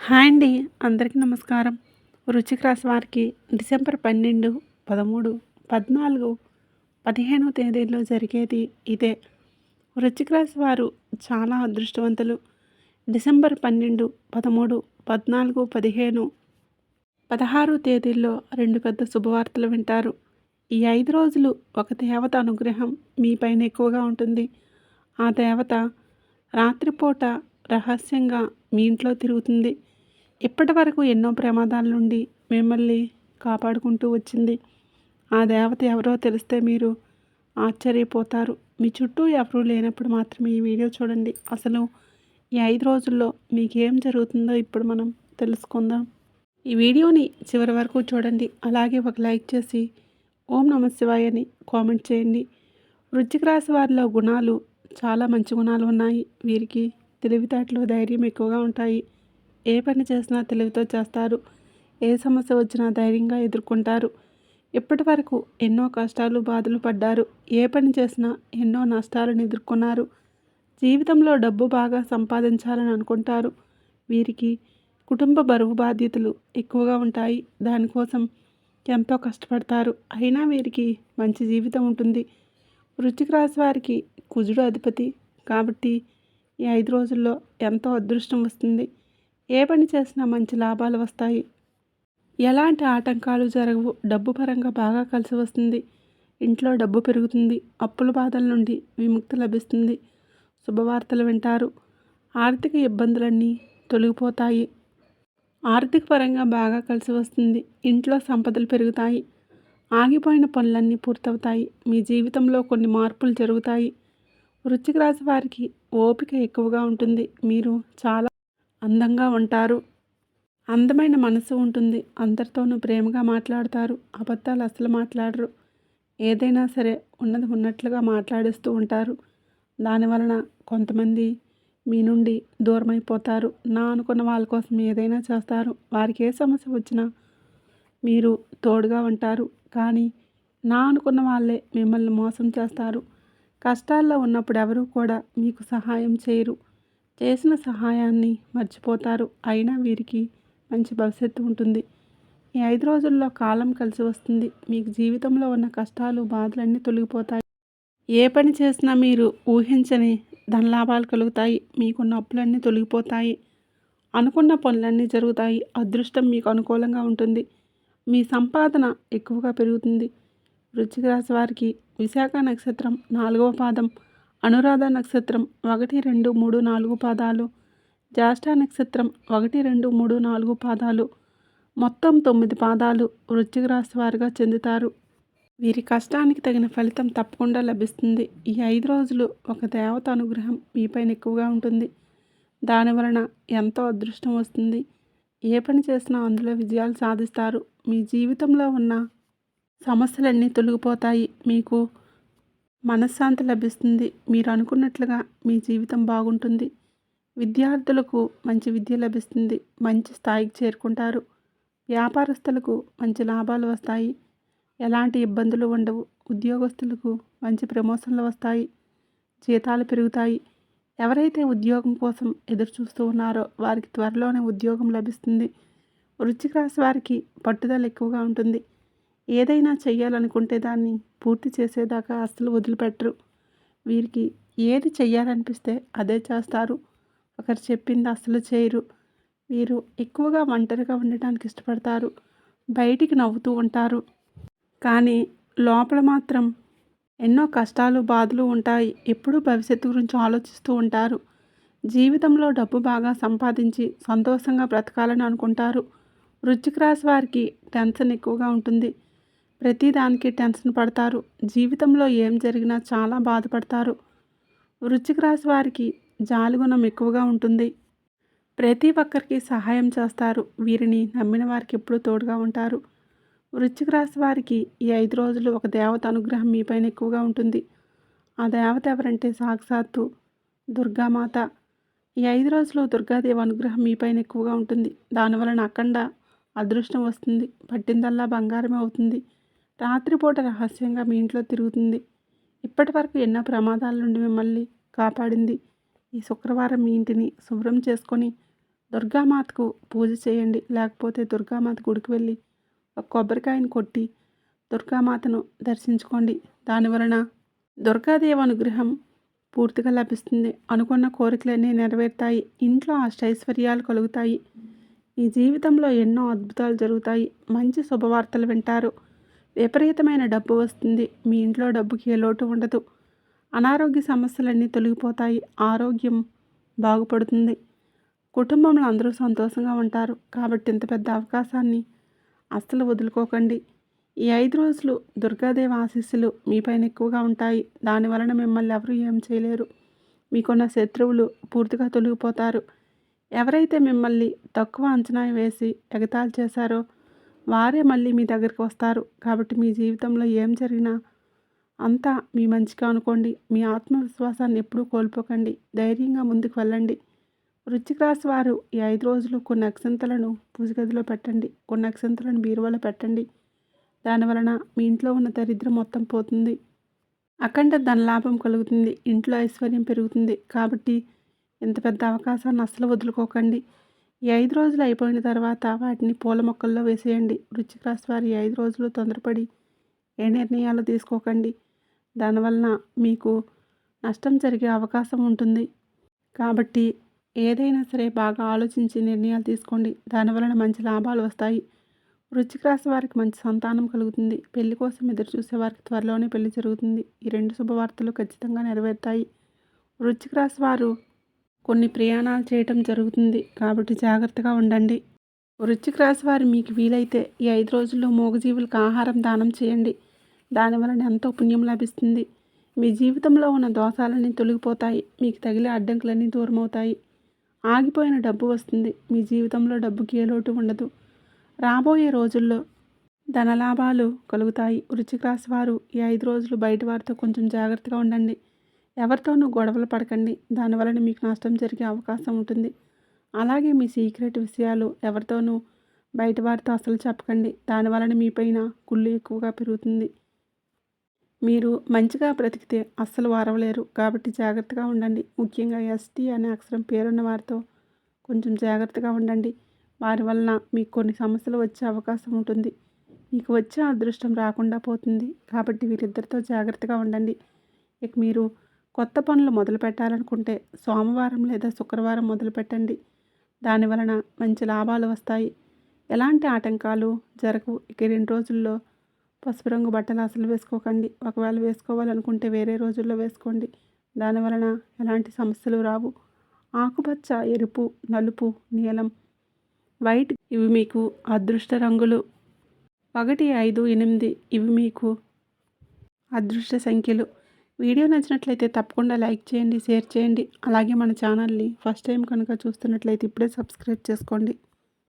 Hi అండి. అందరికీ నమస్కారం. వృశ్చిక రాశి వారికి డిసెంబర్ 12, 13, 14, 15 తేదీల్లో జరిగేది ఇదే. వృశ్చిక రాశి వారు చాలా అదృష్టవంతులు. డిసెంబర్ 12, 13, 14, 15, 16 తేదీల్లో 2 పెద్ద శుభవార్తలు వింటారు. ఈ 5 రోజులు ఒక దేవత అనుగ్రహం మీ పైన ఎక్కువగా ఉంటుంది. ఆ దేవత రాత్రిపూట రహస్యంగా మీ ఇంట్లో తిరుగుతుంది. ఇప్పటి వరకు ఎన్నో ప్రమాదాల నుండి మిమ్మల్ని కాపాడుకుంటూ వచ్చింది. ఆ దేవత ఎవరో తెలిస్తే మీరు ఆశ్చర్యపోతారు. మీ చుట్టూ ఎవరూ లేనప్పుడు మాత్రమే ఈ వీడియో చూడండి. అసలు ఈ 5 రోజుల్లో మీకేం జరుగుతుందో ఇప్పుడు మనం తెలుసుకుందాం. ఈ వీడియోని చివరి వరకు చూడండి. అలాగే ఒక లైక్ చేసి ఓం నమః శివాయ అని కామెంట్ చేయండి. వృశ్చిక రాశి వారిలో గుణాలు చాలా మంచి గుణాలు ఉన్నాయి. వీరికి తెలివితేటలు, ధైర్యం ఎక్కువగా ఉంటాయి. ఏ పని చేసినా తెలివితో చేస్తారు. ఏ సమస్య వచ్చినా ధైర్యంగా ఎదుర్కొంటారు. ఇప్పటి వరకు ఎన్నో కష్టాలు, బాధలు పడ్డారు. ఏ పని చేసినా ఎన్నో నష్టాలను ఎదుర్కొన్నారు. జీవితంలో డబ్బు బాగా సంపాదించాలని అనుకుంటారు. వీరికి కుటుంబ బరువు బాధ్యతలు ఎక్కువగా ఉంటాయి. దానికోసం ఎంతో కష్టపడతారు. అయినా వీరికి మంచి జీవితం ఉంటుంది. వృశ్చిక రాశి వారికి కుజుడు అధిపతి కాబట్టి ఈ 5 రోజుల్లో ఎంతో అదృష్టం వస్తుంది. ఏ పని చేసినా మంచి లాభాలు వస్తాయి. ఎలాంటి ఆటంకాలు జరగవు. డబ్బు పరంగా బాగా కలిసి వస్తుంది. ఇంట్లో డబ్బు పెరుగుతుంది. అప్పుల బాధల నుండి విముక్తి లభిస్తుంది. శుభవార్తలు వింటారు. ఆర్థిక ఇబ్బందులన్నీ తొలగిపోతాయి. ఆర్థిక పరంగా బాగా కలిసి వస్తుంది. ఇంట్లో సంపదలు పెరుగుతాయి. ఆగిపోయిన పనులన్నీ పూర్తవుతాయి. మీ జీవితంలో కొన్ని మార్పులు జరుగుతాయి. వృశ్చిక రాశి వారికి ఓపిక ఎక్కువగా ఉంటుంది. మీరు చాలా అందంగా ఉంటారు. అందమైన మనసు ఉంటుంది. అందరితోనూ ప్రేమగా మాట్లాడతారు. అబద్ధాలు అసలు మాట్లాడరు. ఏదైనా సరే ఉన్నది ఉన్నట్లుగా మాట్లాడేస్తూ ఉంటారు. దానివలన కొంతమంది మీ నుండి దూరమైపోతారు. నా అనుకున్న వాళ్ళ కోసం ఏదైనా చేస్తారు. వారికి ఏ సమస్య వచ్చినా మీరు తోడుగా ఉంటారు. కానీ నా అనుకున్న వాళ్ళే మిమ్మల్ని మోసం చేస్తారు. కష్టాల్లో ఉన్నప్పుడు ఎవరూ కూడా మీకు సహాయం చేయరు. చేసిన సహాయాన్ని మర్చిపోతారు. అయినా వీరికి మంచి భవిష్యత్తు ఉంటుంది. ఈ 5 రోజుల్లో కాలం కలిసి వస్తుంది. మీకు జీవితంలో ఉన్న కష్టాలు, బాధలన్నీ తొలగిపోతాయి. ఏ పని చేసినా మీరు ఊహించని ధనలాభాలు కలుగుతాయి. మీకున్న అప్పులన్నీ తొలగిపోతాయి. అనుకున్న పనులన్నీ జరుగుతాయి. అదృష్టం మీకు అనుకూలంగా ఉంటుంది. మీ సంపాదన ఎక్కువగా పెరుగుతుంది. వృశ్చిక రాశి వారికి విశాఖ నక్షత్రం 4వ పాదం, అనురాధ నక్షత్రం 1, 2, 3, 4 పాదాలు, జ్యేష్ఠ నక్షత్రం 1, 2, 3, 4 పాదాలు, మొత్తం 9 పాదాలు వృశ్చిక రాశి వారిగా చెందుతారు. వీరి కష్టానికి తగిన ఫలితం తప్పకుండా లభిస్తుంది. ఈ 5 రోజులు ఒక దేవత అనుగ్రహం మీపైన ఎక్కువగా ఉంటుంది. దానివలన ఎంతో అదృష్టం వస్తుంది. ఏ పని చేసినా అందులో విజయాలు సాధిస్తారు. మీ జీవితంలో ఉన్న సమస్యలన్నీ తొలగిపోతాయి. మీకు మనశ్శాంతి లభిస్తుంది. మీరు అనుకున్నట్లుగా మీ జీవితం బాగుంటుంది. విద్యార్థులకు మంచి విద్య లభిస్తుంది. మంచి స్థాయికి చేరుకుంటారు. వ్యాపారస్తులకు మంచి లాభాలు వస్తాయి. ఎలాంటి ఇబ్బందులు ఉండవు. ఉద్యోగస్తులకు మంచి ప్రమోషన్లు వస్తాయి. జీతాలు పెరుగుతాయి. ఎవరైతే ఉద్యోగం కోసం ఎదురు చూస్తూ ఉన్నారో వారికి త్వరలోనే ఉద్యోగం లభిస్తుంది. వృశ్చిక రాశి వారికి పట్టుదల ఎక్కువగా ఉంటుంది. ఏదైనా చెయ్యాలనుకుంటే దాన్ని పూర్తి చేసేదాకా అస్సలు వదిలిపెట్టరు. వీరికి ఏది చెయ్యాలనిపిస్తే అదే చేస్తారు. ఒకరు చెప్పింది అస్సలు చేయరు. వీరు ఎక్కువగా ఒంటరిగా ఉండటానికి ఇష్టపడతారు. బయటికి నవ్వుతూ ఉంటారు. కానీ లోపల మాత్రం ఎన్నో కష్టాలు, బాధలు ఉంటాయి. ఎప్పుడూ భవిష్యత్తు గురించి ఆలోచిస్తూ ఉంటారు. జీవితంలో డబ్బు బాగా సంపాదించి సంతోషంగా బ్రతకాలని అనుకుంటారు. వృశ్చిక రాశి వారికి టెన్షన్ ఎక్కువగా ఉంటుంది. ప్రతిదానికి టెన్షన్ పడతారు. జీవితంలో ఏం జరిగినా చాలా బాధపడతారు. వృశ్చిక రాశి వారికి జాలిగుణం ఎక్కువగా ఉంటుంది. ప్రతి ఒక్కరికి సహాయం చేస్తారు. వీరిని నమ్మిన వారికి ఎప్పుడూ తోడుగా ఉంటారు. వృశ్చిక రాశి వారికి ఈ 5 రోజులు ఒక దేవత అనుగ్రహం మీపైన ఎక్కువగా ఉంటుంది. ఆ దేవత ఎవరంటే సాక్షాత్తు దుర్గామాత. ఈ 5 రోజులు దుర్గాదేవి అనుగ్రహం మీపైన ఎక్కువగా ఉంటుంది. దానివలన అఖండ అదృష్టం వస్తుంది. పట్టిందల్లా బంగారమే అవుతుంది. రాత్రిపూట రహస్యంగా మీ ఇంట్లో తిరుగుతుంది. ఇప్పటి వరకు ఎన్నో ప్రమాదాల నుండి మిమ్మల్ని కాపాడింది. ఈ శుక్రవారం మీ ఇంటిని శుభ్రం చేసుకొని దుర్గామాతకు పూజ చేయండి. లేకపోతే దుర్గామాత గుడికి వెళ్ళి ఒక కొబ్బరికాయను కొట్టి దుర్గామాతను దర్శించుకోండి. దానివలన దుర్గాదేవి అనుగ్రహం పూర్తిగా లభిస్తుంది. అనుకున్న కోరికలన్నీ నెరవేరుతాయి. ఇంట్లో అష్టైశ్వర్యాలు కలుగుతాయి. మీ జీవితంలో ఎన్నో అద్భుతాలు జరుగుతాయి. మంచి శుభవార్తలు వింటారు. విపరీతమైన డబ్బు వస్తుంది. మీ ఇంట్లో డబ్బుకి ఏ లోటు ఉండదు. అనారోగ్య సమస్యలన్నీ తొలగిపోతాయి. ఆరోగ్యం బాగుపడుతుంది. కుటుంబంలో అందరూ సంతోషంగా ఉంటారు. కాబట్టి ఇంత పెద్ద అవకాశాన్ని అస్సలు వదులుకోకండి. ఈ 5 రోజులు దుర్గాదేవి ఆశీస్సులు మీపైన ఎక్కువగా ఉంటాయి. దానివలన మిమ్మల్ని ఎవరు ఏం చేయలేరు. మీకున్న శత్రువులు పూర్తిగా తొలగిపోతారు. ఎవరైతే మిమ్మల్ని తక్కువ అంచనా వేసి ఎగతాళి చేశారో వారే మళ్ళీ మీ దగ్గరికి వస్తారు. కాబట్టి మీ జీవితంలో ఏం జరిగినా అంతా మీ మంచిగా అనుకోండి. మీ ఆత్మవిశ్వాసాన్ని ఎప్పుడూ కోల్పోకండి. ధైర్యంగా ముందుకు వెళ్ళండి. వృశ్చిక రాశి వారు ఈ 5 రోజులు కొన్ని అక్షింతలను పూజగదిలో పెట్టండి. కొన్ని అక్షింతలను బీరువాలో పెట్టండి. దానివలన మీ ఇంట్లో ఉన్న దరిద్రం మొత్తం పోతుంది. అఖండ ధనలాభం కలుగుతుంది. ఇంట్లో ఐశ్వర్యం పెరుగుతుంది. కాబట్టి ఇంత పెద్ద అవకాశాన్ని అస్సలు వదులుకోకండి. ఈ 5 రోజులు అయిపోయిన తర్వాత వాటిని పూల మొక్కల్లో వేసేయండి. వృశ్చిక రాశి వారు ఈ 5 రోజులు తొందరపడి ఏ నిర్ణయాలు తీసుకోకండి. దానివలన మీకు నష్టం జరిగే అవకాశం ఉంటుంది. కాబట్టి ఏదైనా సరే బాగా ఆలోచించి నిర్ణయాలు తీసుకోండి. దానివలన మంచి లాభాలు వస్తాయి. వృశ్చిక రాశి వారికి మంచి సంతానం కలుగుతుంది. పెళ్లి కోసం ఎదురు చూసే వారికి త్వరలోనే పెళ్లి జరుగుతుంది. ఈ 2 శుభవార్తలు ఖచ్చితంగా నెరవేరుతాయి. వృశ్చిక రాశి వారు కొన్ని ప్రయాణాలు చేయటం జరుగుతుంది. కాబట్టి జాగ్రత్తగా ఉండండి. వృశ్చిక రాశి వారు మీకు వీలైతే ఈ 5 రోజుల్లో మూగజీవులకు ఆహారం దానం చేయండి. దానివలన ఎంతో పుణ్యం లభిస్తుంది. మీ జీవితంలో ఉన్న దోషాలన్నీ తొలగిపోతాయి. మీకు తగిలే అడ్డంకులన్నీ దూరమవుతాయి. ఆగిపోయిన డబ్బు వస్తుంది. మీ జీవితంలో డబ్బుకి ఏ లోటు ఉండదు. రాబోయే రోజుల్లో ధనలాభాలు కలుగుతాయి. వృశ్చిక రాశి వారు ఈ 5 రోజులు బయట వారితో కొంచెం జాగ్రత్తగా ఉండండి. ఎవరితోనూ గొడవలు పడకండి. దానివలన మీకు నష్టం జరిగే అవకాశం ఉంటుంది. అలాగే మీ సీక్రెట్ విషయాలు ఎవరితోనూ బయట వారితో అసలు చెప్పకండి. దానివలన మీపైన కుళ్ళు ఎక్కువగా పెరుగుతుంది. మీరు మంచిగా బ్రతికితే అస్సలు వారవలేరు. కాబట్టి జాగ్రత్తగా ఉండండి. ముఖ్యంగా ఎస్టీ అనే అక్షరం పేరున్న వారితో కొంచెం జాగ్రత్తగా ఉండండి. వారి వలన మీకు కొన్ని సమస్యలు వచ్చే అవకాశం ఉంటుంది. మీకు వచ్చే అదృష్టం రాకుండా పోతుంది. కాబట్టి వీరిద్దరితో జాగ్రత్తగా ఉండండి. ఇక మీరు కొత్త పనులు మొదలు పెట్టాలనుకుంటే సోమవారం లేదా శుక్రవారం మొదలు పెట్టండి. దానివలన మంచి లాభాలు వస్తాయి. ఎలాంటి ఆటంకాలు జరగవు. ఇక 2 రోజుల్లో పసుపు రంగు బట్టలు అసలు వేసుకోకండి. ఒకవేళ వేసుకోవాలనుకుంటే వేరే రోజుల్లో వేసుకోండి. దానివలన ఎలాంటి సమస్యలు రావు. ఆకుపచ్చ, ఎరుపు, నలుపు, నీలం, వైట్ ఇవి మీకు అదృష్ట రంగులు. 1, 5, 8 ఇవి మీకు అదృష్ట సంఖ్యలు. వీడియో నచ్చినట్లయితే తప్పకుండా లైక్ చేయండి, షేర్ చేయండి. అలాగే మన ఛానల్ని ఫస్ట్ టైం కనుక చూస్తున్నట్లయితే ఇప్పుడే సబ్స్క్రైబ్ చేసుకోండి.